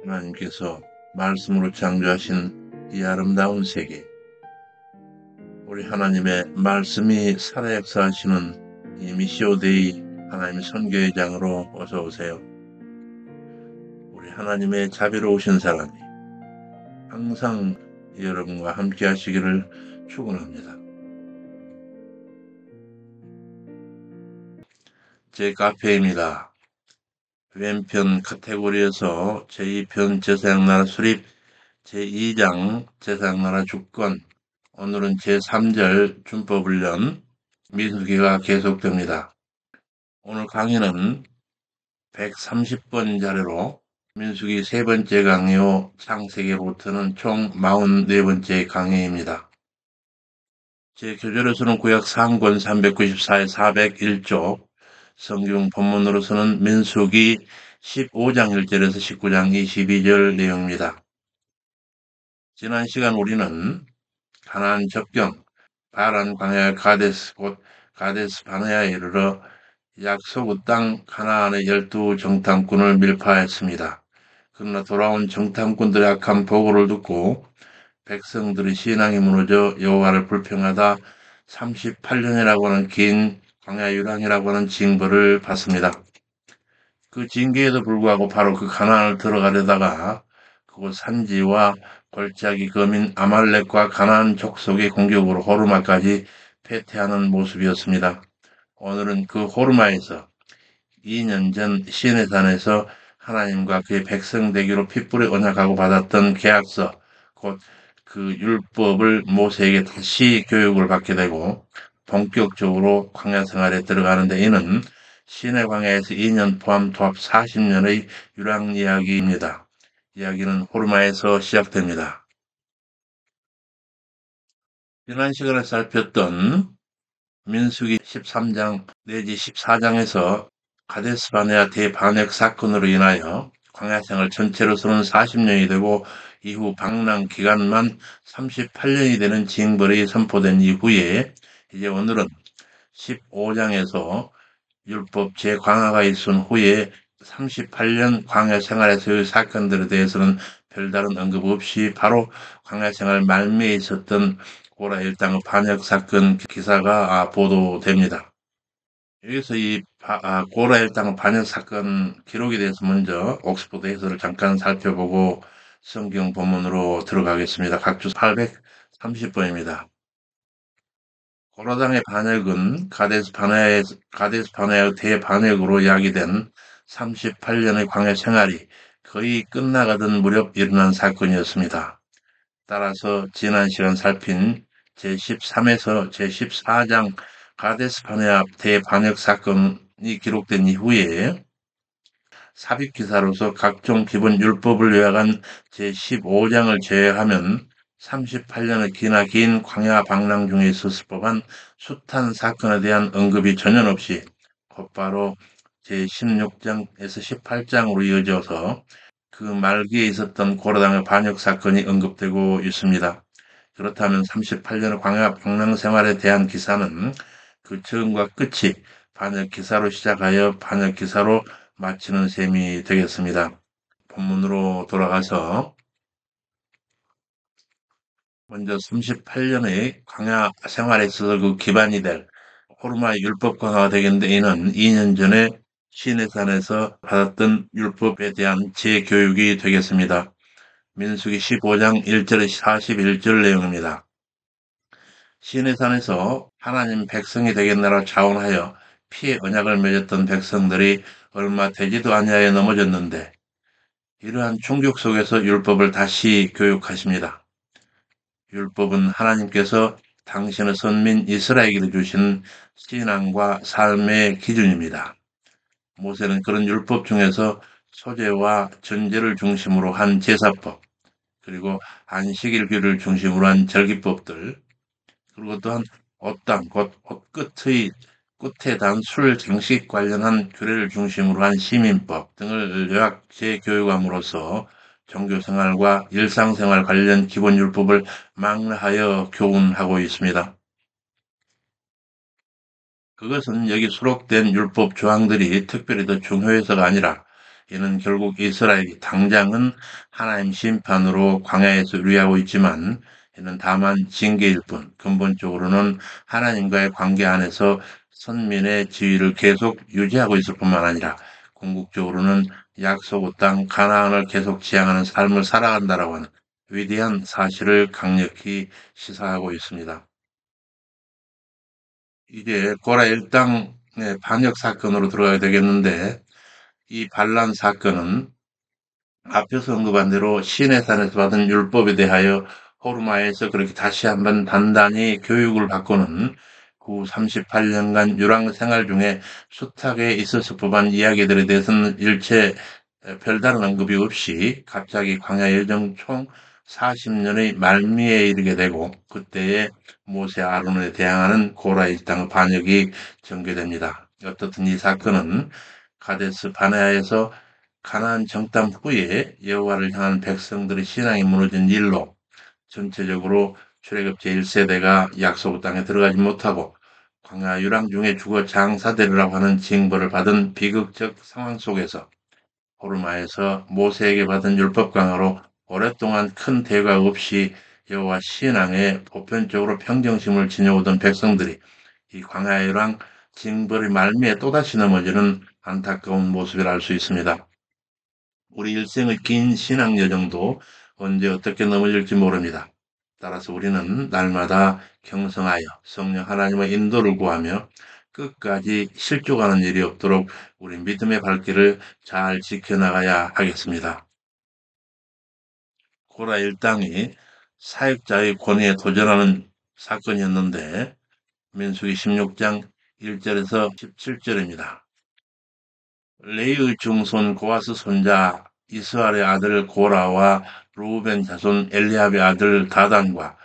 하나님께서 말씀으로 창조하신 이 아름다운 세계, 우리 하나님의 말씀이 살아 역사하시는 이 미시오데이 하나님의 선교회장으로 어서 오세요. 우리 하나님의 자비로우신 사랑이 항상 여러분과 함께 하시기를 축원합니다. 제 카페입니다. 왼편 카테고리에서 제2편 제사장나라 수립, 제2장 제사장나라 주권, 오늘은 제3절 준법훈련 민수기가 계속됩니다. 오늘 강의는 130번 자료로 민수기 3번째 강의요, 창세기로부터는 총 44번째 강의입니다. 제 교재로서는 구약 3권 394에 401쪽, 성경 본문으로서는 민수기 15장 1절에서 19장 22절 내용입니다. 지난 시간 우리는 가나안 접경, 바란 광야 가데스 곧 가데스 바네아에 이르러 약속의 땅 가나안의 12정탐꾼을 밀파했습니다. 그러나 돌아온 정탐꾼들의 악한 보고를 듣고 백성들의 신앙이 무너져 여호와를 불평하다 38년이라고 하는 긴 광야 유랑이라고 하는 징벌을 받습니다. 그 징계에도 불구하고 바로 그 가나안을 들어가려다가 그곳 산지와 골짜기 거민 아말렉과 가나안 족속의 공격으로 호르마까지 패퇴하는 모습이었습니다. 오늘은 그 호르마에서 2년 전 시내산에서 하나님과 그의 백성 되기로 핏불에 언약하고 받았던 계약서, 곧 그 율법을 모세에게 다시 교육을 받게 되고 본격적으로 광야 생활에 들어가는데, 이는 시내 광야에서 2년 포함 도합 40년의 유랑 이야기입니다. 이야기는 호르마에서 시작됩니다. 지난 시간에 살폈던 민수기 13장 내지 14장에서 가데스 바네아 대반역 사건으로 인하여 광야생활 전체로서는 40년이 되고 이후 방랑 기간만 38년이 되는 징벌이 선포된 이후에 이제 오늘은 15장에서 율법 재광화가 있은 후에 38년 광야 생활에서의 사건들에 대해서는 별다른 언급 없이 바로 광야 생활 말미에 있었던 고라 일당의 반역 사건 기사가 보도됩니다. 여기서 이 고라 일당의 반역 사건 기록에 대해서 먼저 옥스퍼드 해설을 잠깐 살펴보고 성경 본문으로 들어가겠습니다. 각주 830번입니다. 고라당의 반역은 가데스 바네아의 대반역으로 이야기된 38년의 광야 생활이 거의 끝나가던 무렵 일어난 사건이었습니다. 따라서 지난 시간 살핀 제13에서 제14장 가데스 바네아 대반역 사건이 기록된 이후에 삽입기사로서 각종 기본 율법을 요약한 제15장을 제외하면 38년의 기나 긴 광야 방랑 중에 있었을 법한 숱한 사건에 대한 언급이 전혀 없이 곧바로 제16장에서 18장으로 이어져서 그 말기에 있었던 고라당의 반역 사건이 언급되고 있습니다. 그렇다면 38년의 광야 방랑 생활에 대한 기사는 그 처음과 끝이 반역 기사로 시작하여 반역 기사로 마치는 셈이 되겠습니다. 본문으로 돌아가서 먼저 38년의 광야 생활에 있어서 그 기반이 될 호르마의 율법 강화가 되겠는데, 이는 2년 전에 시내산에서 받았던 율법에 대한 재교육이 되겠습니다. 민수기 15장 1절에서 41절 내용입니다. 시내산에서 하나님 백성이 되겠나라 자원하여 피의 언약을 맺었던 백성들이 얼마 되지도 아니하여 넘어졌는데, 이러한 충격 속에서 율법을 다시 교육하십니다. 율법은 하나님께서 당신의 선민 이스라엘에게 주신 신앙과 삶의 기준입니다. 모세는 그런 율법 중에서 소제와 전제를 중심으로 한 제사법, 그리고 안식일규를 중심으로 한 절기법들, 그리고 또한 옷당, 곧 끝에 단 술 장식 관련한 규례를 중심으로 한 시민법 등을 요약 재교육함으로써 종교생활과 일상생활 관련 기본율법을 망라하여 교훈하고 있습니다. 그것은 여기 수록된 율법 조항들이 특별히 더 중요해서가 아니라 이는 결국 이스라엘이 당장은 하나님 심판으로 광야에서 유리하고 있지만 이는 다만 징계일 뿐 근본적으로는 하나님과의 관계 안에서 선민의 지위를 계속 유지하고 있을 뿐만 아니라 궁극적으로는 약속의 땅 가나안을 계속 지향하는 삶을 살아간다라고 하는 위대한 사실을 강력히 시사하고 있습니다. 이제 고라 일당의 반역 사건으로 들어가야 되겠는데 이 반란 사건은 앞에서 언급한 대로 시내산에서 받은 율법에 대하여 호르마에서 그렇게 다시 한번 단단히 교육을 받고는 그 38년간 유랑 생활 중에 숱하게 있었을 법한 이야기들에 대해서는 일체 별다른 언급이 없이 갑자기 광야 여정 총 40년의 말미에 이르게 되고 그때에 모세 아론에 대항하는 고라 일당의 반역이 전개됩니다. 어떻든 이 사건은 가데스 바네아에서 가나안 정탐 후에 여호와를 향한 백성들의 신앙이 무너진 일로 전체적으로 출애굽 제1세대가 약속 땅에 들어가지 못하고 광야 유랑 중에 죽어 장사되리라고 하는 징벌을 받은 비극적 상황 속에서 호르마에서 모세에게 받은 율법 강화로 오랫동안 큰 대가 없이 여호와 신앙에 보편적으로 평정심을 지녀오던 백성들이 이 광야 유랑 징벌의 말미에 또다시 넘어지는 안타까운 모습을 알 수 있습니다. 우리 일생의 긴 신앙 여정도 언제 어떻게 넘어질지 모릅니다. 따라서 우리는 날마다 경성하여 성령 하나님의 인도를 구하며 끝까지 실족하는 일이 없도록 우리 믿음의 발길을 잘 지켜나가야 하겠습니다. 고라 일당이 사역자의 권위에 도전하는 사건이었는데 민수기 16장 1절에서 17절입니다. 레이의 증손 고아스 손자 이스라엘의 아들 고라와 루벤 자손 엘리압의 아들 다단과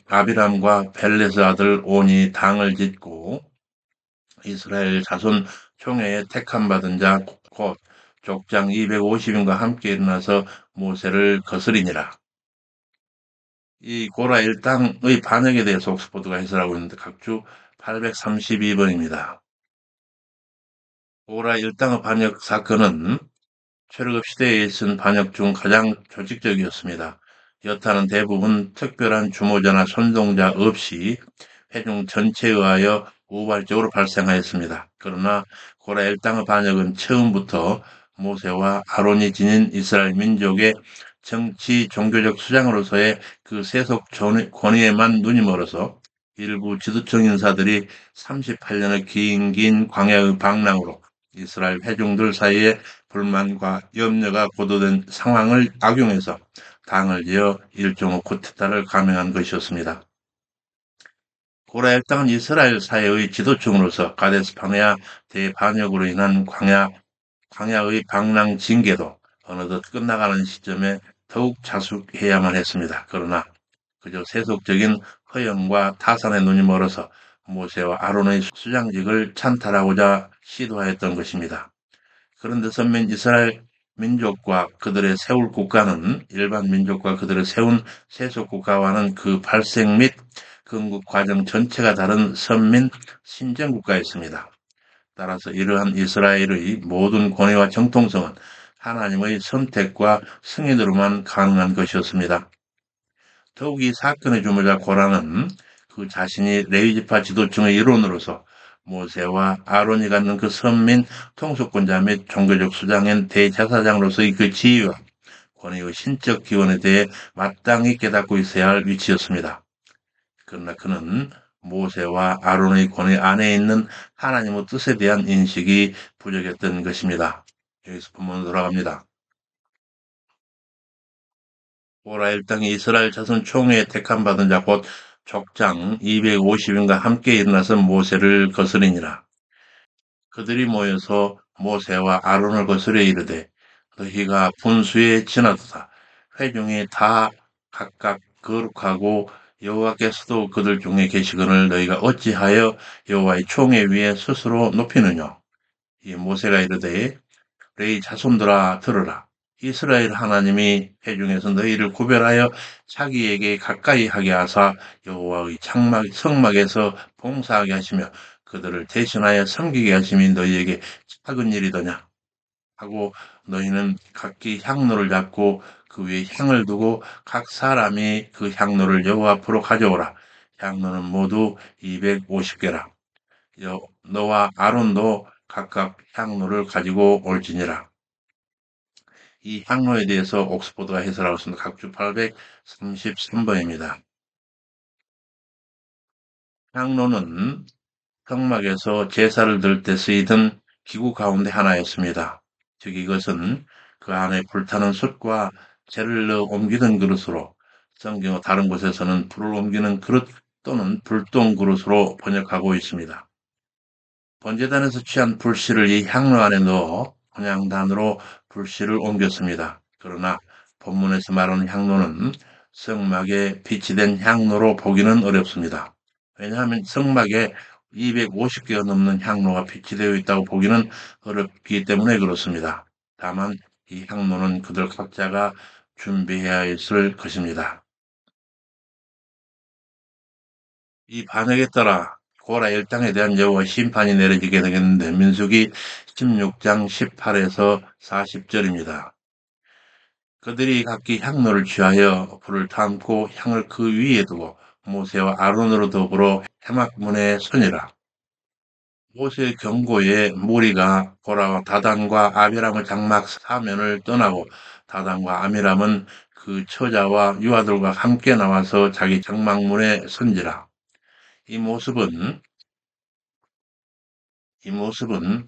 아비람과 벨렛의 아들 온이 당을 짓고 이스라엘 자손 총회에 택함 받은 자 곧 족장 250인과 함께 일어나서 모세를 거스리니라. 이 고라 일당의 반역에 대해서 옥스포드가 해설하고 있는데 각주 832번입니다. 고라 일당의 반역 사건은 출애굽 시대에 있은 반역 중 가장 조직적이었습니다. 여타는 대부분 특별한 주모자나 선동자 없이 회중 전체에 의하여 우발적으로 발생하였습니다. 그러나 고라 일당의 반역은 처음부터 모세와 아론이 지닌 이스라엘 민족의 정치 종교적 수장으로서의 그 세속 권위에만 눈이 멀어서 일부 지도층 인사들이 38년의 긴 광야의 방랑으로 이스라엘 회중들 사이에 불만과 염려가 고도된 상황을 악용해서 당을 지어 일종의 쿠데타를 감행한 것이었습니다. 고라 일당은 이스라엘 사회의 지도층으로서 가데스 바네아 대반역으로 인한 광야의 방랑 징계도 어느덧 끝나가는 시점에 더욱 자숙해야만 했습니다. 그러나 그저 세속적인 허영과 타산에 눈이 멀어서 모세와 아론의 수장직을 찬탈하고자 시도하였던 것입니다. 그런데 선민 이스라엘 민족과 그들의 세울 국가는 일반 민족과 그들의 세운 세속 국가와는 그 발생 및 건국 과정 전체가 다른 선민 신정 국가였습니다. 따라서 이러한 이스라엘의 모든 권위와 정통성은 하나님의 선택과 승인으로만 가능한 것이었습니다. 더욱 이 사건의 주모자 고라는 그 자신이 레위지파 지도층의 일원으로서 모세와 아론이 갖는 그 선민 통수권자 및 종교적 수장인 대제사장으로서의 그 지위와 권위의 신적 기원에 대해 마땅히 깨닫고 있어야 할 위치였습니다. 그러나 그는 모세와 아론의 권위 안에 있는 하나님의 뜻에 대한 인식이 부족했던 것입니다. 여기서 본문으로 돌아갑니다. 고라 일당이 이스라엘 자손 총회에 택함 받은 자 곧 족장 250인과 함께 일어나서 모세를 거스리니라. 그들이 모여서 모세와 아론을 거스려 이르되 너희가 분수에 지나도다. 회중이 다 각각 거룩하고 여호와께서도 그들 중에 계시거늘 너희가 어찌하여 여호와의 총회 위에 스스로 높이느냐. 이 모세가 이르되 너희 자손들아 들으라. 이스라엘 하나님이 회중에서 너희를 구별하여 자기에게 가까이 하게 하사 여호와의 성막에서 봉사하게 하시며 그들을 대신하여 섬기게 하심이 너희에게 작은 일이더냐. 하고 너희는 각기 향로를 잡고 그 위에 향을 두고 각 사람이 그 향로를 여호와 앞으로 가져오라. 향로는 모두 250개라. 너와 아론도 각각 향로를 가지고 올지니라. 이 향로에 대해서 옥스포드가 해설하고 있습니다. 각주 833번입니다. 향로는 성막에서 제사를 드릴 때 쓰이던 기구 가운데 하나였습니다. 즉 이것은 그 안에 불타는 숯과 재를 넣어 옮기던 그릇으로 성경 다른 곳에서는 불을 옮기는 그릇 또는 불똥 그릇으로 번역하고 있습니다. 번제단에서 취한 불씨를 이 향로 안에 넣어 혼향단으로 불씨를 옮겼습니다. 그러나 본문에서 말하는 향로는 성막에 비치된 향로로 보기는 어렵습니다. 왜냐하면 성막에 250개가 넘는 향로가 비치되어 있다고 보기는 어렵기 때문에 그렇습니다. 다만 이 향로는 그들 각자가 준비해야 했을 것입니다. 이 반역에 따라 고라 일당에 대한 여호와 심판이 내려지게 되겠는데 민수기 16장 18에서 40절입니다. 그들이 각기 향로를 취하여 불을 담고 향을 그 위에 두고 모세와 아론으로 더불어 해막문에 서니라. 모세의 경고에 무리가 고라와 다단과 아비람의 장막 사면을 떠나고 다단과 아비람은 그 처자와 유아들과 함께 나와서 자기 장막문에 선지라. 이 모습은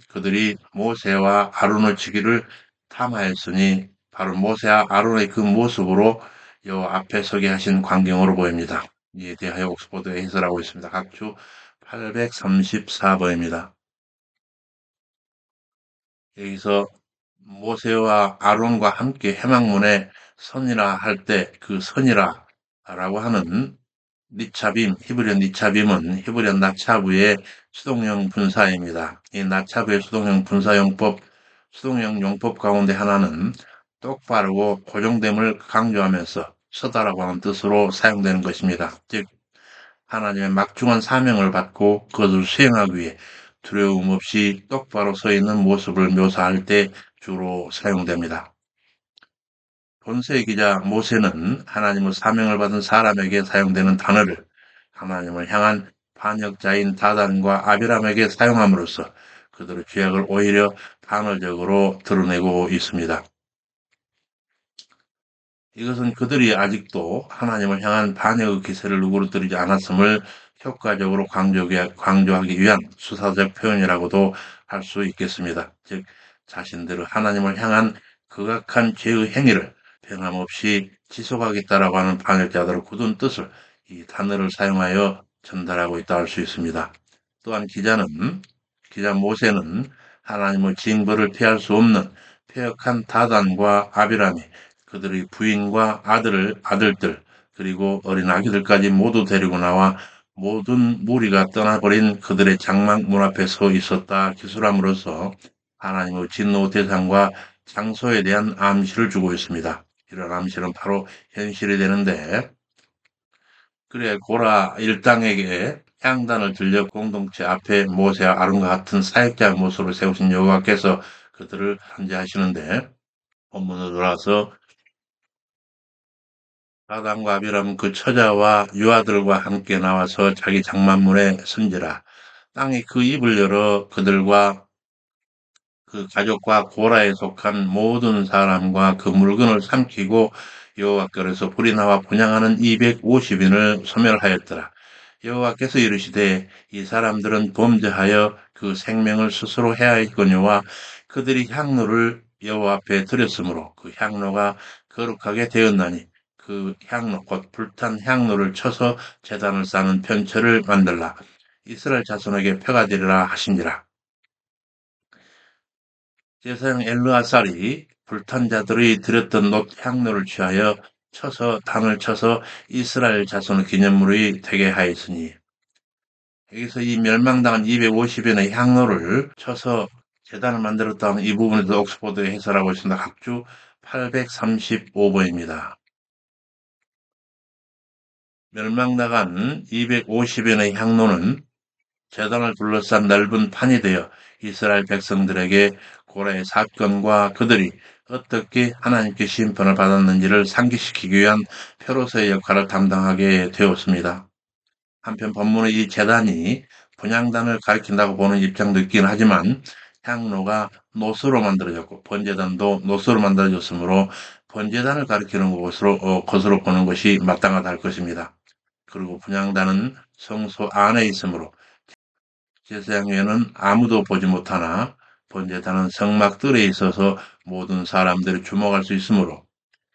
그들이 모세와 아론을 치기를 탐하였으니 바로 모세와 아론의 그 모습으로 여호와 앞에 서게 하신 광경으로 보입니다. 이에 대하여 옥스포드에 해설하고 있습니다. 각주 834번입니다. 여기서 모세와 아론과 함께 해막문에 선이라 할 때 그 선이라라고 하는 니차빔, 히브리어 니차빔은 히브리어 나차브의 수동형 분사입니다. 이 나차브의 수동형 분사용법, 수동형 용법 가운데 하나는 똑바르고 고정됨을 강조하면서 서다라고 하는 뜻으로 사용되는 것입니다. 즉, 하나님의 막중한 사명을 받고 그것을 수행하기 위해 두려움 없이 똑바로 서 있는 모습을 묘사할 때 주로 사용됩니다. 본서의 기자 모세는 하나님의 사명을 받은 사람에게 사용되는 단어를 하나님을 향한 반역자인 다단과 아비람에게 사용함으로써 그들의 죄악을 오히려 단어적으로 드러내고 있습니다. 이것은 그들이 아직도 하나님을 향한 반역의 기세를 누그러뜨리지 않았음을 효과적으로 강조하기 위한 수사적 표현이라고도 할 수 있겠습니다. 즉, 자신들의 하나님을 향한 극악한 죄의 행위를 변함없이 지속하겠다라고 하는 반역자들의 굳은 뜻을 이 단어를 사용하여 전달하고 있다 할 수 있습니다. 또한 기자 모세는 하나님의 징벌을 피할 수 없는 폐역한 다단과 아비람이 그들의 부인과 아들들, 그리고 어린 아기들까지 모두 데리고 나와 모든 무리가 떠나버린 그들의 장막 문 앞에 서 있었다 기술함으로써 하나님의 진노 대상과 장소에 대한 암시를 주고 있습니다. 이런 암시는 바로 현실이 되는데, 그래 고라 일당에게 향단을 들려 공동체 앞에 모세와 아론과 같은 사역자 모습으로 세우신 여호와께서 그들을 한지하시는데, 본문으로 돌아와서 아담과 아비람은 그 처자와 유아들과 함께 나와서 자기 장막문에 선지라. 땅이 그 입을 열어 그들과 그 가족과 고라에 속한 모든 사람과 그 물건을 삼키고 여호와께로서 불이 나와 분향하는 250인을 소멸하였더라. 여호와께서 이르시되 이 사람들은 범죄하여 그 생명을 스스로 해하였거니와 그들이 향로를 여호와 앞에 드렸으므로 그 향로가 거룩하게 되었나니 그 향로 곧 불탄 향로를 쳐서 제단을 쌓는 편처를 만들라. 이스라엘 자손에게 표가 되리라 하시니라. 제사장 엘르아살이 불탄 자들의 드렸던 놋 향로를 취하여 쳐서 단을 쳐서 이스라엘 자손의 기념물이 되게 하였으니, 여기서 이 멸망당한 250연의 향로를 쳐서 제단을 만들었다는 이 부분에서 옥스포드에 해설하고 있습니다. 각주 835번입니다. 멸망당한 250연의 향로는 제단을 둘러싼 넓은 판이 되어 이스라엘 백성들에게 고라의 사건과 그들이 어떻게 하나님께 심판을 받았는지를 상기시키기 위한 표로서의 역할을 담당하게 되었습니다. 한편 본문의 이 제단이 분향단을 가리킨다고 보는 입장도 있긴 하지만 향로가 노스로 만들어졌고 번제단도 노스로 만들어졌으므로 번제단을 가리키는 것으로 보는 것이 마땅하다 할 것입니다. 그리고 분향단은 성소 안에 있으므로 제사장에는 아무도 보지 못하나 번제단은 성막 뜰에 있어서 모든 사람들이 주목할 수 있으므로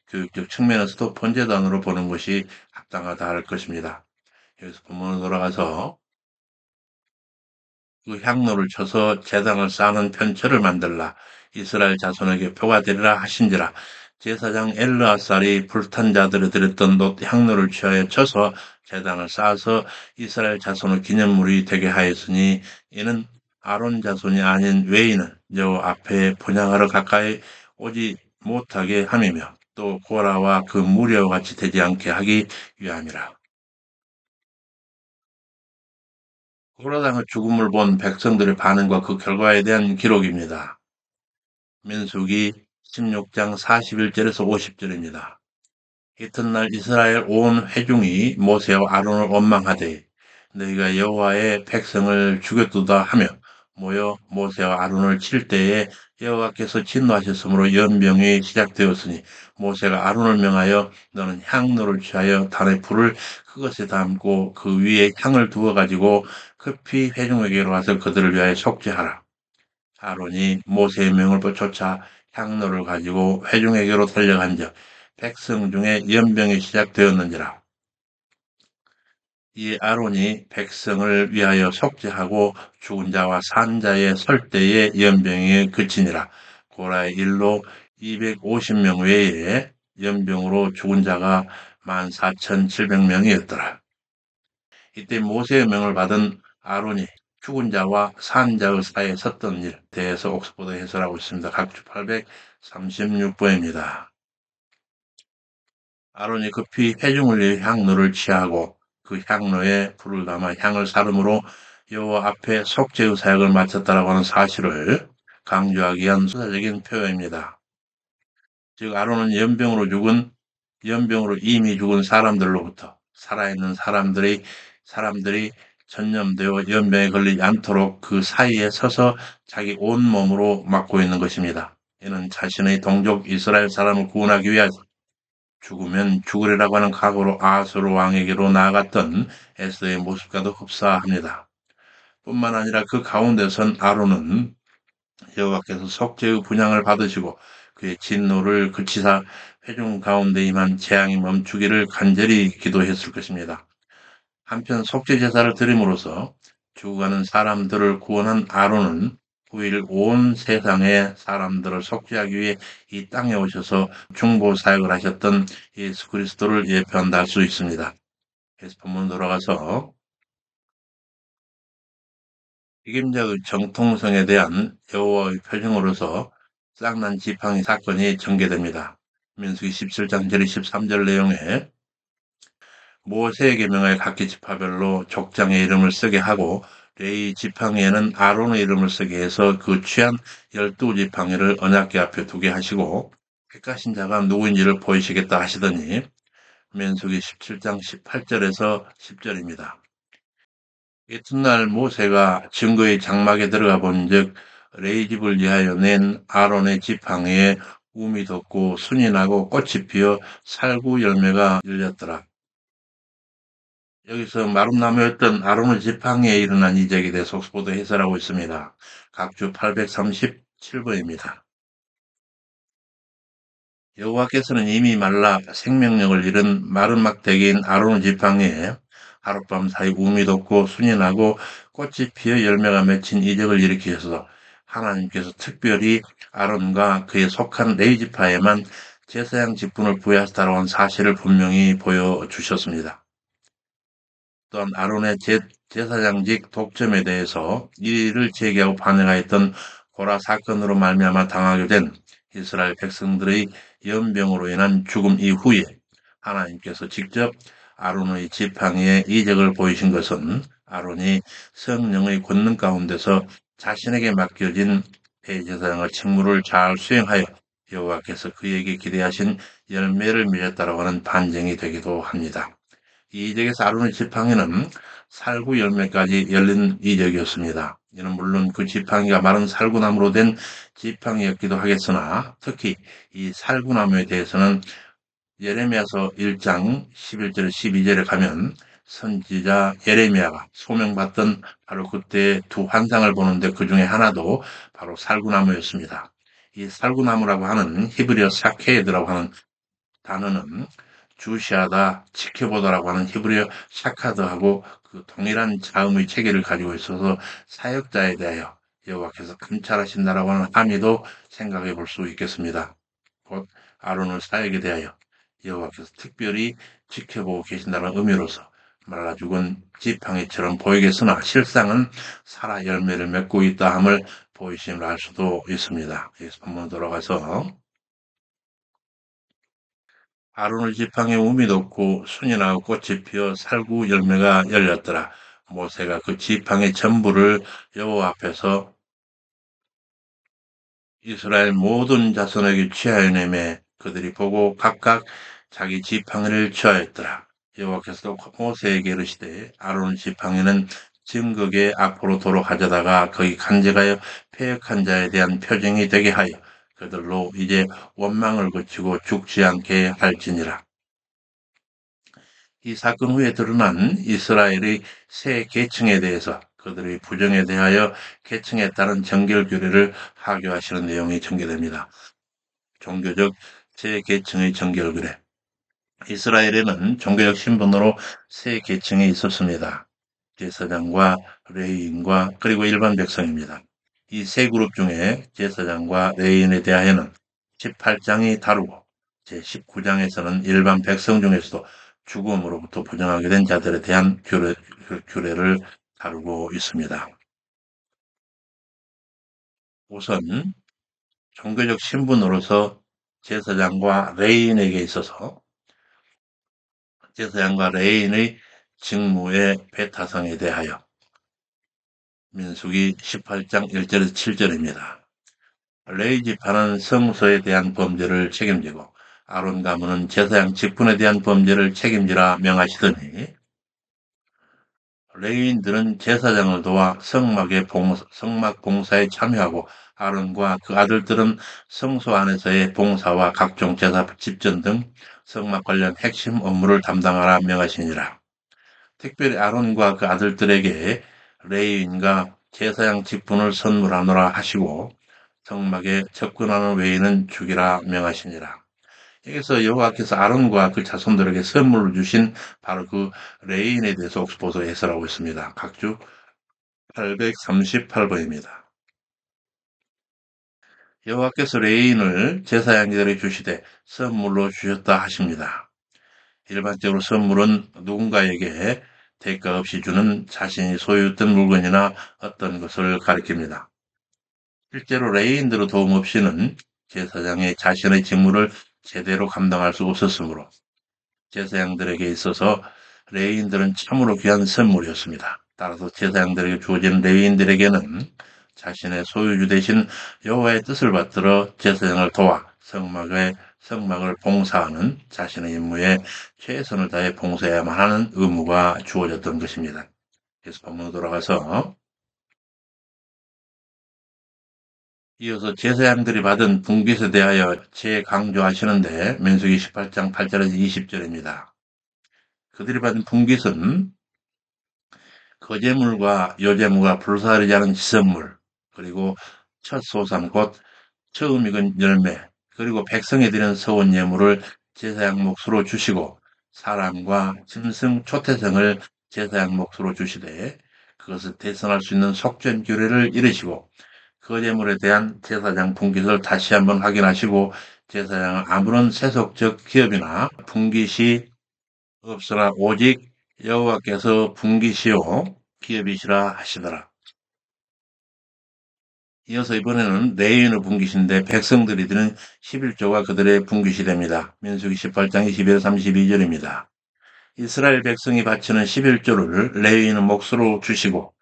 교육적 측면에서도 번제단으로 보는 것이 합당하다 할 것입니다. 여기서 본문으로 돌아가서 그 향로를 쳐서 제단을 쌓는 편처를 만들라. 이스라엘 자손에게 표가 되리라 하신지라. 제사장 엘르아살이 불탄 자들에 드렸던 향로를 취하여 쳐서 제단을 쌓아서 이스라엘 자손의 기념물이 되게 하였으니 이는 아론 자손이 아닌 외인은 여호와 앞에 분향하러 가까이 오지 못하게 함이며 또 고라와 그 무리와 같이 되지 않게 하기 위함이라. 코라당의 죽음을 본 백성들의 반응과 그 결과에 대한 기록입니다. 민수기 16장 41절에서 50절입니다. 이튿날 이스라엘 온 회중이 모세와 아론을 원망하되 너희가 여호와의 백성을 죽였도다 하며 모여 모세와 아론을 칠 때에 여호와께서 진노하셨으므로 연병이 시작되었으니 모세가 아론을 명하여 너는 향로를 취하여 단의 불을 그것에 담고 그 위에 향을 두어 가지고 급히 회중에게로 와서 그들을 위하여 속죄하라. 아론이 모세의 명을 쫓아 향로를 가지고 회중에게로 달려간즉 백성 중에 연병이 시작되었는지라. 이에 아론이 백성을 위하여 속죄하고 죽은 자와 산 자의 설 때에 연병이 그치니라. 고라의 일로 250명 외에 연병으로 죽은 자가 14,700명이었더라. 이때 모세의 명을 받은 아론이 죽은 자와 산 자의 사이에 섰던 일에 대해서 옥스퍼드 해설하고 있습니다. 각주 836부입니다. 아론이 급히 회중을 위해 향로를 취하고 그 향로에 불을 담아 향을 사름으로 여호와 앞에 속죄의 사역을 마쳤다라고 하는 사실을 강조하기 위한 수사적인 표현입니다. 즉 아론은 연병으로 이미 죽은 사람들로부터 살아있는 사람들이 전염되어 연병에 걸리지 않도록 그 사이에 서서 자기 온몸으로 맡고 있는 것입니다. 이는 자신의 동족 이스라엘 사람을 구원하기 위하여 죽으면 죽으리라고 하는 각오로 아하스로 왕에게로 나아갔던 에스더의 모습과도 흡사합니다. 뿐만 아니라 그 가운데선 아론은 여호와께서 속죄의 분향을 받으시고 그의 진노를 그치사 회중 가운데 임한 재앙이 멈추기를 간절히 기도했을 것입니다. 한편 속죄 제사를 드림으로써 죽어가는 사람들을 구원한 아론은 후일 온 세상의 사람들을 속죄하기 위해 이 땅에 오셔서 중보 사역을 하셨던 예수 그리스도를 예표한다 할 수 있습니다. 그래서 본문 돌아가서 책임자의 정통성에 대한 여호와의 표징으로서 쌍난 지팡이 사건이 전개됩니다. 민수기 17장 13절 내용에 모세에게 명하여 각기 지파별로 족장의 이름을 쓰게 하고 레위 지팡이에는 아론의 이름을 쓰게 해서 그 취한 12지팡이를 언약궤 앞에 두게 하시고 택하신 자가 누구인지를 보이시겠다 하시더니 민수기 17장 18절에서 10절입니다. 이튿날 모세가 증거의 장막에 들어가 본즉 레위 집을 위하여 낸 아론의 지팡이에 움이 돋고 순이 나고 꽃이 피어 살구 열매가 열렸더라. 여기서 마룻나무였던 아론의 지팡이에 일어난 이적에 대해서 옥스퍼드 해설하고 있습니다. 각주 837부입니다. 여호와께서는 이미 말라 생명력을 잃은 마른 막대기인 아론의 지팡이에 하룻밤 사이 움이 돋고 순이 나고 꽃이 피어 열매가 맺힌 이적을 일으키셔서 하나님께서 특별히 아론과 그에 속한 레위 지파에만 제사장 직분을 부여하셨다고 하는 사실을 분명히 보여주셨습니다. 또한 아론의 제사장직 독점에 대해서 이의를 제기하고 반응하였던 고라 사건으로 말미암아 당하게 된 이스라엘 백성들의 연병으로 인한 죽음 이후에 하나님께서 직접 아론의 지팡이에 이적을 보이신 것은 아론이 성령의 권능 가운데서 자신에게 맡겨진 대제사장의 직무를 잘 수행하여 여호와께서 그에게 기대하신 열매를 맺었다라고 하는 반증이 되기도 합니다. 이 이적에서 아론의 지팡이는 살구 열매까지 열린 이적이었습니다. 이는 물론 그 지팡이가 마른 살구나무로 된 지팡이였기도 하겠으나 특히 이 살구나무에 대해서는 예레미야서 1장 11절 12절에 가면 선지자 예레미야가 소명받던 바로 그때 두 환상을 보는데 그 중에 하나도 바로 살구나무였습니다. 이 살구나무라고 하는 히브리어 사케드라고 하는 단어는 주시하다, 지켜보다라고 하는 히브리어 샤카드하고 그 동일한 자음의 체계를 가지고 있어서 사역자에 대하여 여호와께서 감찰하신다라고 하는 함의도 생각해 볼 수 있겠습니다. 곧 아론의 사역에 대하여 여호와께서 특별히 지켜보고 계신다는 의미로서 말라 죽은 지팡이처럼 보이겠으나 실상은 살아 열매를 맺고 있다 함을 보이심을 알 수도 있습니다. 여기서 한번 돌아가서 아론의 지팡이에 움이 돋고 순이 나고 꽃이 피어 살구 열매가 열렸더라. 모세가 그 지팡이 전부를 여호와 앞에서 이스라엘 모든 자손에게 취하여 내매 그들이 보고 각각 자기 지팡이를 취하였더라. 여호와께서 모세에게 이르시되 아론 지팡이는 증거계 앞으로 도로 가져다가 거기 간직하여 패역한 자에 대한 표징이 되게 하여 그들로 이제 원망을 그치고 죽지 않게 할지니라. 이 사건 후에 드러난 이스라엘의 새 계층에 대해서 그들의 부정에 대하여 계층에 따른 정결 규례를 하교하시는 내용이 전개됩니다. 종교적 새 계층의 정결 규례. 이스라엘에는 종교적 신분으로 세 계층이 있었습니다. 제사장과 레위인과 그리고 일반 백성입니다. 이 세 그룹 중에 제사장과 레위인에 대하여는 18장이 다루고 제19장에서는 일반 백성 중에서도 죽음으로부터 부정하게 된 자들에 대한 규례를 다루고 있습니다. 우선 종교적 신분으로서 제사장과 레위인에게 있어서 제사장과 레위인의 직무의 배타성에 대하여 민수기 18장 1절에서 7절입니다. 레위 지파는 성소에 대한 범죄를 책임지고 아론 가문은 제사장 직분에 대한 범죄를 책임지라 명하시더니 레위인들은 제사장을 도와 성막 봉사에 참여하고 아론과 그 아들들은 성소 안에서의 봉사와 각종 제사 집전 등 성막 관련 핵심 업무를 담당하라 명하시니라. 특별히 아론과 그 아들들에게 레위인과 제사장 직분을 선물하노라 하시고 성막에 접근하는 외인은 죽이라 명하시니라. 여기서 여호와께서 아론과 그 자손들에게 선물을 주신 바로 그 레위인에 대해서 옥스포드 해설하고 있습니다. 각주 838번입니다. 여호와께서 레위인을 제사장들에게 주시되 선물로 주셨다 하십니다. 일반적으로 선물은 누군가에게 대가 없이 주는 자신이 소유했던 물건이나 어떤 것을 가리킵니다. 실제로 레위인들의 도움 없이는 제사장이 자신의 직무를 제대로 감당할 수 없었으므로 제사장들에게 있어서 레위인들은 참으로 귀한 선물이었습니다. 따라서 제사장들에게 주어진 레위인들에게는 자신의 소유주 대신 여호와의 뜻을 받들어 제사장을 도와 성막을 봉사하는 자신의 임무에 최선을 다해 봉사해야만 하는 의무가 주어졌던 것입니다. 그래서 본문으로 돌아가서 이어서 제사장들이 받은 분깃에 대하여 재강조하시는데 민수기 18장 8절에서 20절입니다. 그들이 받은 분깃은 거제물과 요제물과 불사르지 않은 지선물 그리고 첫 소산 곧 처음 익은 열매 그리고 백성이 드리는 서원 예물을 제사장 몫으로 주시고 사람과 짐승 초태성을 제사장 몫으로 주시되 그것을 대선할 수 있는 속전 규례를 이르시고 그 예물에 대한 제사장 분깃을 다시 한번 확인하시고 제사장은 아무런 세속적 기업이나 분깃이 없으나 오직 여호와께서 분깃이요 기업이시라 하시더라. 이어서 이번에는 레위인의 분깃인데 백성들이 드는 11조가 그들의 분깃이 됩니다. 민수기 18장 21절 32절입니다. 이스라엘 백성이 바치는 11조를 레위인은 몫으로 주시고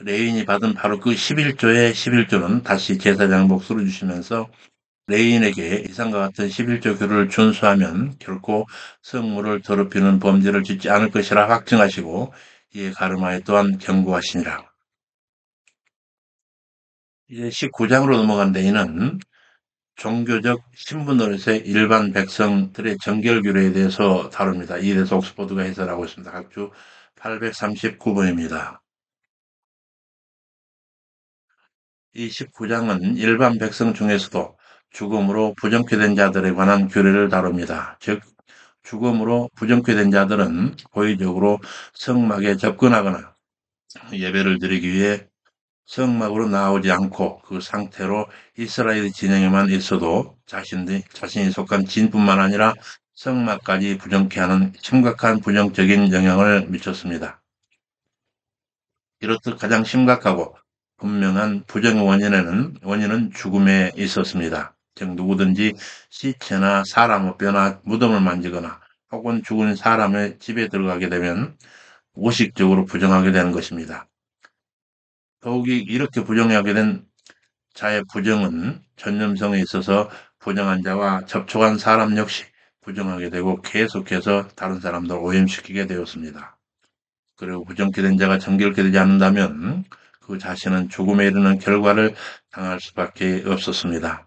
레위인이 받은 바로 그 11조의 11조는 다시 제사장 몫으로 주시면서 레위인에게 이상과 같은 11조 규를 준수하면 결코 성물을 더럽히는 범죄를 짓지 않을 것이라 확증하시고 이에 가르마에 또한 경고하시니라. 이제 19장으로 넘어간 데에는 종교적 신분으로서의 일반 백성들의 정결규례에 대해서 다룹니다. 이에 대해서 옥스퍼드가 해설하고 있습니다. 각주 839번입니다. 이 19장은 일반 백성 중에서도 죽음으로 부정케된 자들에 관한 규례를 다룹니다. 즉, 죽음으로 부정케된 자들은 고의적으로 성막에 접근하거나 예배를 드리기 위해 성막으로 나오지 않고 그 상태로 이스라엘 진영에만 있어도 자신이 속한 진뿐만 아니라 성막까지 부정케 하는 심각한 부정적인 영향을 미쳤습니다. 이렇듯 가장 심각하고 분명한 부정의 원인은 죽음에 있었습니다. 즉 누구든지 시체나 사람의 뼈나 무덤을 만지거나 혹은 죽은 사람의 집에 들어가게 되면 무의식적으로 부정하게 되는 것입니다. 더욱이 이렇게 부정하게 된 자의 부정은 전념성에 있어서 부정한 자와 접촉한 사람 역시 부정하게 되고 계속해서 다른 사람들을 오염시키게 되었습니다. 그리고 부정케 된 자가 정결케 되지 않는다면 그 자신은 죽음에 이르는 결과를 당할 수밖에 없었습니다.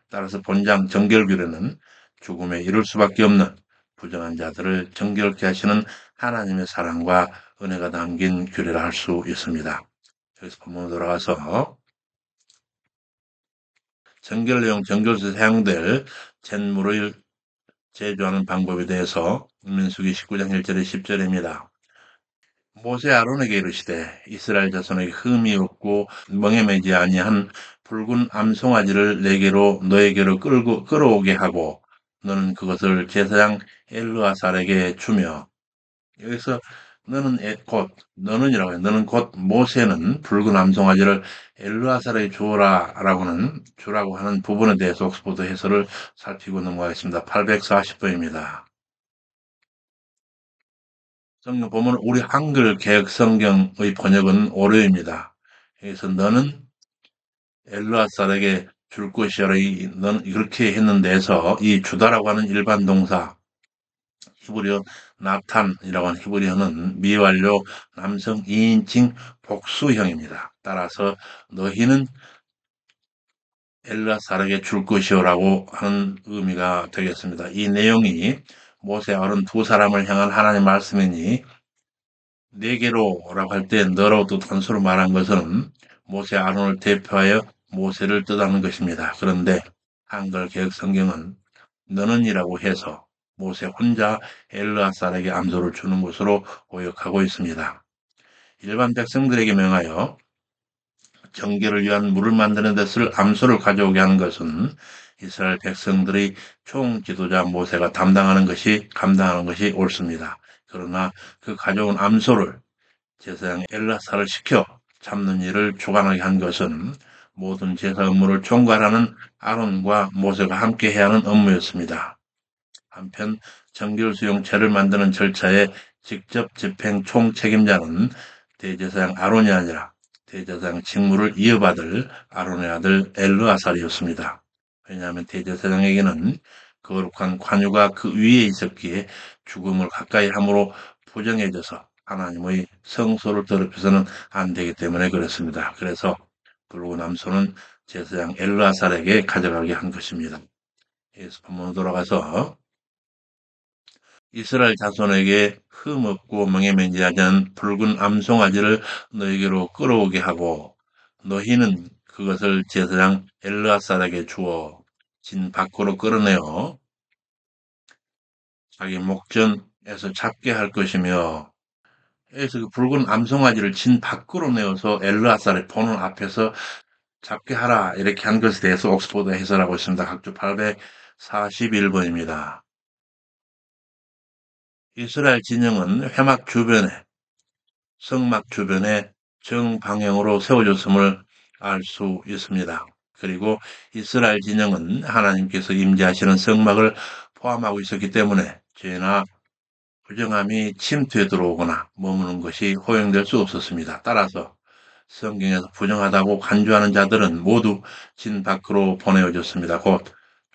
따라서 본장 정결규례는 죽음에 이를 수밖에 없는 부정한 자들을 정결케 하시는 하나님의 사랑과 은혜가 담긴 규례라 할 수 있습니다. 여기서 본문으로 돌아가서 정결 내용 정결수에 사용될 잿물을 제조하는 방법에 대해서 민수기 19장 1절에 10절입니다. 모세 아론에게 이르시되 이스라엘 자손에게 흠이 없고 멍에 매지 아니한 붉은 암송아지를 내게로 너에게로 끌어오게 하고 너는 그것을 제사장 엘르아살에게 주며 여기서 너는이라고 해요. 너는 곧 모세는 붉은 암송아지를 엘르아살에게 주라고 하는 부분에 대해서 옥스포드 해설을 살피고 넘어가겠습니다. 840번입니다. 성경 보면 우리 한글 개혁 성경의 번역은 오류입니다. 그래서 너는 엘르아살에게 줄 것이라 너는 이렇게 했는데서 이 주다라고 하는 일반 동사 히브리어 나탄이라고 하는 히브리어는 미완료 남성 2인칭 복수형입니다. 따라서 너희는 엘르아살에게 줄 것이오라고 하는 의미가 되겠습니다. 이 내용이 모세 아론 두 사람을 향한 하나님의 말씀이니 네게로라고 할 때 너라고 단수로 말한 것은 모세 아론을 대표하여 모세를 뜻하는 것입니다. 그런데 한글 개혁 성경은 너는이라고 해서 모세 혼자 엘르아살에게 암소를 주는 것으로 오역하고 있습니다. 일반 백성들에게 명하여 정결을 위한 물을 만드는 데서 암소를 가져오게 하는 것은 이스라엘 백성들의 총 지도자 모세가 감당하는 것이 옳습니다. 그러나 그 가져온 암소를 제사장 엘라사를 시켜 잡는 일을 주관하게 한 것은 모든 제사 업무를 총괄하는 아론과 모세가 함께 해야 하는 업무였습니다. 한편 정결 수용체를 만드는 절차에 직접 집행 총책임자는 대제사장 아론이 아니라 대제사장 직무를 이어받을 아론의 아들 엘르아살이었습니다. 왜냐하면 대제사장에게는 거룩한 관유가 그 위에 있었기에 죽음을 가까이 함으로 부정해져서 하나님의 성소를 더럽혀서는 안 되기 때문에 그렇습니다. 그래서 붉은 암소는 제사장 엘르아살에게 가져가게 한 것입니다. 예수 본문으로 돌아가서 이스라엘 자손에게 흠없고 멍에매지하지 않은 붉은 암송아지를 너에게로 끌어오게 하고 너희는 그것을 제사장 엘르아살에게 주어 진 밖으로 끌어내어 자기 목전에서 잡게 할 것이며 그래서 그 붉은 암송아지를 진 밖으로 내어서 엘르아살의 보는 앞에서 잡게 하라 이렇게 한 것에 대해서 옥스포드 해설하고 있습니다. 각주 841번입니다. 이스라엘 진영은 성막 주변에 정방향으로 세워졌음을 알 수 있습니다. 그리고 이스라엘 진영은 하나님께서 임재하시는 성막을 포함하고 있었기 때문에 죄나 부정함이 침투해 들어오거나 머무는 것이 허용될 수 없었습니다. 따라서 성경에서 부정하다고 간주하는 자들은 모두 진 밖으로 보내어졌습니다. 곧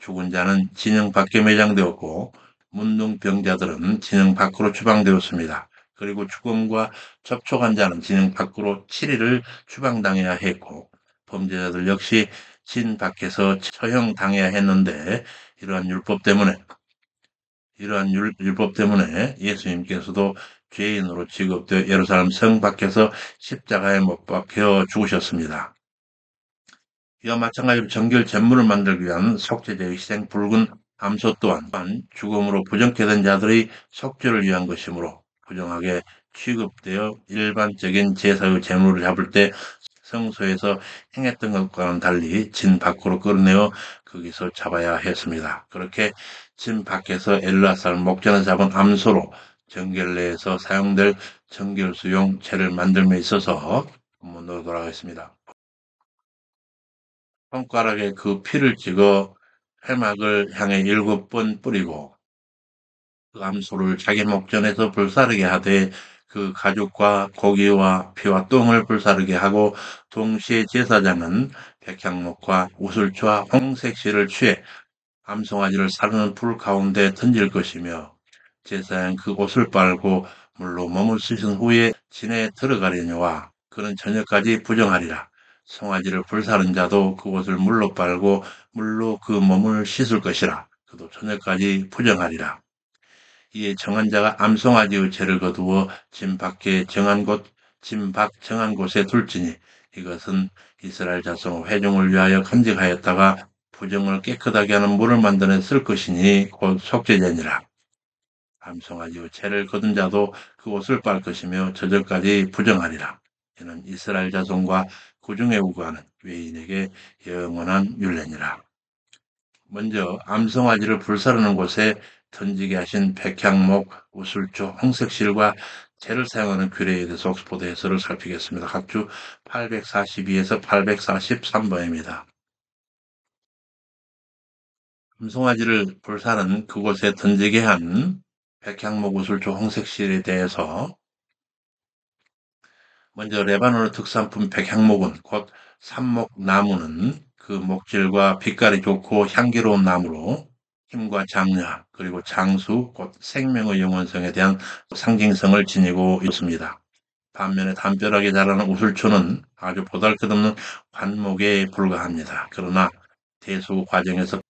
죽은 자는 진영 밖에 매장되었고 문둥병자들은 진영 밖으로 추방되었습니다. 그리고 죽음과 접촉한 자는 진영 밖으로 7일을 추방당해야 했고 범죄자들 역시 진 밖에서 처형당해야 했는데 이러한 율법 때문에 율법 때문에 예수님께서도 죄인으로 취급되어 예루살렘 성 밖에서 십자가에 못 박혀 죽으셨습니다. 이와 마찬가지로 정결 제물을 만들기 위한 속죄제의 희생 붉은 암소 또한 죽음으로 부정케 된 자들의 속죄를 위한 것이므로 부정하게 취급되어 일반적인 제사의 제물을 잡을 때 성소에서 행했던 것과는 달리 진 밖으로 끌어내어 거기서 잡아야 했습니다. 그렇게 진 밖에서 엘르아살 목전에 잡은 암소로 정결례에서 사용될 정결수용 채를 만들며 있어서 본문으로 돌아가겠습니다. 손가락에 그 피를 찍어 회막을 향해 7번 뿌리고 그 암소를 자기 목전에서 불사르게 하되 그 가죽과 고기와 피와 똥을 불사르게 하고 동시에 제사장은 백향목과 우슬초와 홍색실을 취해 암송아지를 사르는 불 가운데 던질 것이며 제사장은 그 옷을 빨고 물로 몸을 씻은 후에 진에 들어가려니와 그는 저녁까지 부정하리라. 송아지를 불사른 자도 그 옷을 물로 빨고 물로 그 몸을 씻을 것이라. 그도 저녁까지 부정하리라. 이에 정한 자가 암송아지의 죄를 거두어 진 밖에 정한 곳, 진 밖 정한 곳에 둘지니 이것은 이스라엘 자손 회중을 위하여 간직하였다가 부정을 깨끗하게 하는 물을 만드는 쓸 것이니 곧 속죄제니라. 암송아지의 죄를 거둔 자도 그 옷을 빨 것이며 저절까지 부정하리라. 이는 이스라엘 자손과 구중에 우거하는 외인에게 영원한 율례니라. 먼저 암송아지를 불사르는 곳에 던지게 하신 백향목, 우슬초, 홍색실과 재를 사용하는 규례에 대해서 옥스포드 해설을 살피겠습니다. 각주 842에서 843번입니다. 암송아지를 불사른 그곳에 던지게 한 백향목, 우슬초, 홍색실에 대해서 먼저 레바논의 특산품 백향목은 곧 삼목나무는 그 목질과 빛깔이 좋고 향기로운 나무로 힘과 장려 그리고 장수 곧 생명의 영원성에 대한 상징성을 지니고 있습니다. 반면에 담벼락에 자라는 우슬초는 아주 보잘것없는 관목에 불과합니다. 그러나 대수 과정에서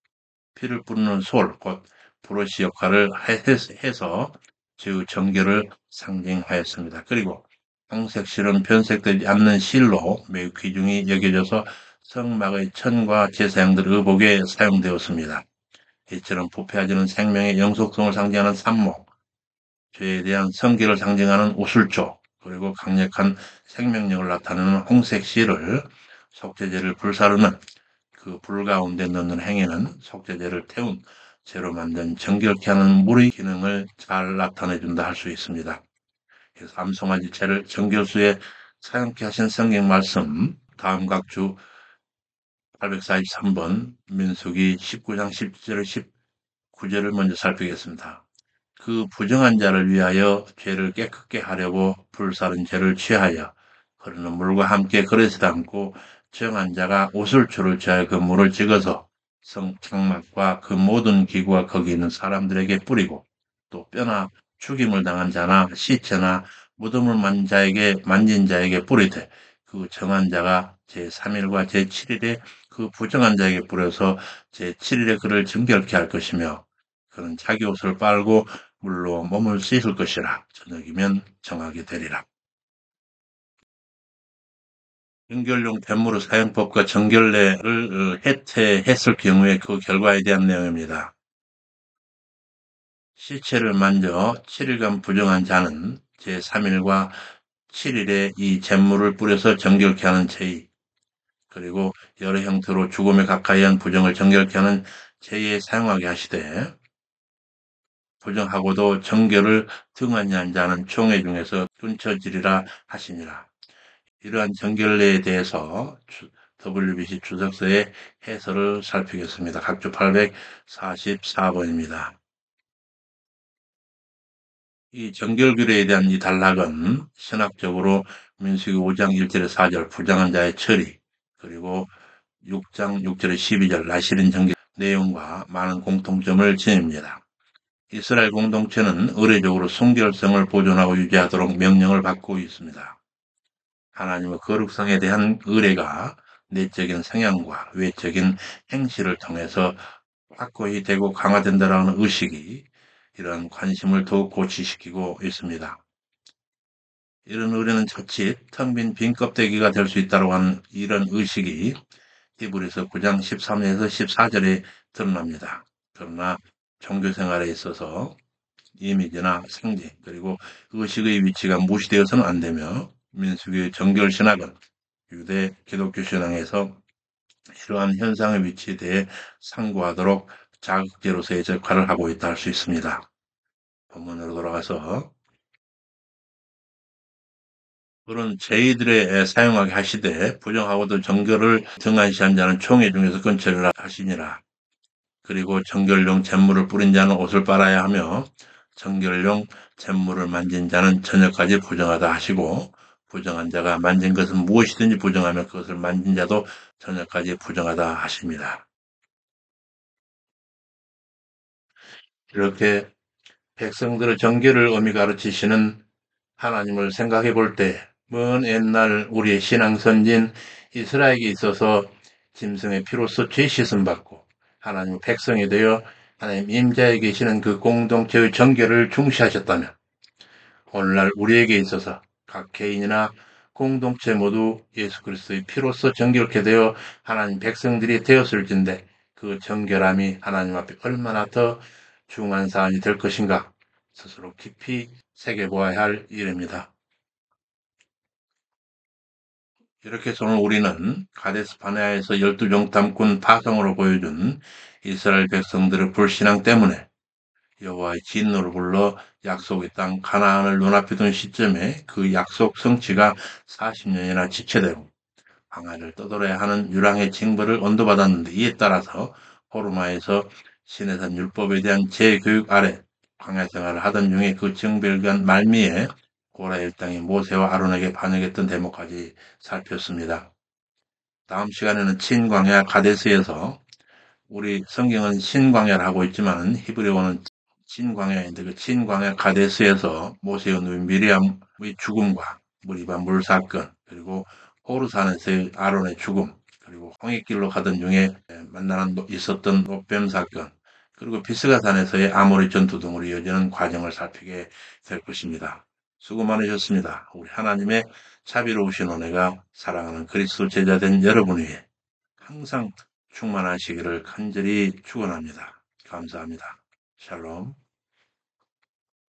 피를 뿌리는 솔, 곧 브러쉬 역할을 해서 그 정결을 상징하였습니다. 그리고 홍색실은 변색되지 않는 실로 매우 귀중히 여겨져서 성막의 천과 제사장들 의복에 사용되었습니다. 이처럼 부패하지는 생명의 영속성을 상징하는 삼목, 죄에 대한 성기를 상징하는 우슬초, 그리고 강력한 생명력을 나타내는 홍색실을 속죄제를 불사르는 그 불 가운데 넣는 행위는 속죄제를 태운 재로 만든 정결케 하는 물의 기능을 잘 나타내준다 할 수 있습니다. 그래서 암송아지 채를 정결수에 사용케 하신 성경 말씀 다음 각주 843번 민수기 19장 10절 19절을 먼저 살피겠습니다. 그 부정한 자를 위하여 죄를 깨끗게 하려고 불사른 죄를 취하여 흐르는 물과 함께 그릇에 담고 정한 자가 오슬초를 취하여 그 물을 찍어서 성창막과 그 모든 기구와 거기 있는 사람들에게 뿌리고 또 뼈나 죽임을 당한 자나 시체나 무덤을 만진 자에게 뿌리되 그 정한 자가 제3일과 제7일에 그 부정한 자에게 뿌려서 제7일에 그를 정결케 할 것이며 그는 자기 옷을 빨고 물로 몸을 씻을 것이라. 저녁이면 정하게 되리라. 정결용 뱃물의 사용법과 정결례를 해체했을 경우에 그 결과에 대한 내용입니다. 시체를 만져 7일간 부정한 자는 제3일과 7일에 이 잿물을 뿌려서 정결케 하는 제의, 그리고 여러 형태로 죽음에 가까이 한 부정을 정결케 하는 제의에 사용하게 하시되 부정하고도 정결을 등한히 한 자는 총회 중에서 끊쳐지리라 하시니라. 이러한 정결례에 대해서 WBC 주석서의 해설을 살피겠습니다. 각주 844번입니다. 이 정결규례에 대한 이 단락은 신학적으로 민수기 5장 1절에 4절 부정한 자의 처리, 그리고 6장 6절에 12절 나시린 정결 내용과 많은 공통점을 지닙니다. 이스라엘 공동체는 의례적으로 순결성을 보존하고 유지하도록 명령을 받고 있습니다. 하나님의 거룩성에 대한 의례가 내적인 성향과 외적인 행실을 통해서 확고히 되고 강화된다는 의식이 이런 관심을 더욱 고취시키고 있습니다. 이런 의례는 자칫 텅 빈 빈 껍데기가 될 수 있다고 하는 이런 의식이 히브리서 9장 13절에서 14절에 드러납니다. 그러나 종교 생활에 있어서 이미지나 상징 그리고 의식의 위치가 무시되어서는 안 되며 민수기의 정결 신학은 유대 기독교 신앙에서 이러한 현상의 위치에 대해 상고하도록 자극제로서의 역할을 하고 있다 할 수 있습니다. 본문으로 돌아가서 그런 제의들에 사용하게 하시되 부정하고도 정결을 등한시한 자는 총회 중에서 근처를 하시니라. 그리고 정결용 잿물을 뿌린 자는 옷을 빨아야 하며 정결용 잿물을 만진 자는 저녁까지 부정하다 하시고 부정한 자가 만진 것은 무엇이든지 부정하며 그것을 만진 자도 저녁까지 부정하다 하십니다. 이렇게 백성들의 정결을 엄히 가르치시는 하나님을 생각해 볼 때, 먼 옛날 우리의 신앙 선진 이스라엘에 있어서 짐승의 피로써 죄 씻음 받고 하나님 백성이 되어 하나님 임자에 계시는 그 공동체의 정결을 중시하셨다면 오늘날 우리에게 있어서 각 개인이나 공동체 모두 예수 그리스도의 피로써 정결케 되어 하나님 백성들이 되었을진데 그 정결함이 하나님 앞에 얼마나 더 중요한 사안이 될 것인가 스스로 깊이 새겨보아야 할 일입니다. 이렇게 해서 오늘 우리는 가데스 바네아에서 12정탐꾼 파송으로 보여준 이스라엘 백성들의 불신앙 때문에 여호와의 진노를 불러 약속의 땅 가나안을 눈앞에 둔 시점에 그 약속 성취가 40년이나 지체되고 광야를 떠돌아야 하는 유랑의 징벌을 언도받았는데 이에 따라서 호르마에서 시내산 율법에 대한 재교육 아래 광야 생활을 하던 중에 그 징벌간 말미에 고라 일당이 모세와 아론에게 반역했던 대목까지 살폈습니다. 다음 시간에는 친광야 가데스에서 우리 성경은 신광야를 하고 있지만 히브리어는 친광야인데 그 친광야 가데스에서 모세의 누이 미리암의 죽음과 무리바 물 사건 그리고 호르산에서의 아론의 죽음 그리고 홍해길로 가던 중에 만나는 있었던 노뱀 사건 그리고 비스가산에서의 아모리 전투 등으로 이어지는 과정을 살피게 될 것입니다. 수고 많으셨습니다. 우리 하나님의 자비로우신 은혜가 사랑하는 그리스도 제자된 여러분 위해 항상 충만하시기를 간절히 축원합니다. 감사합니다. 샬롬.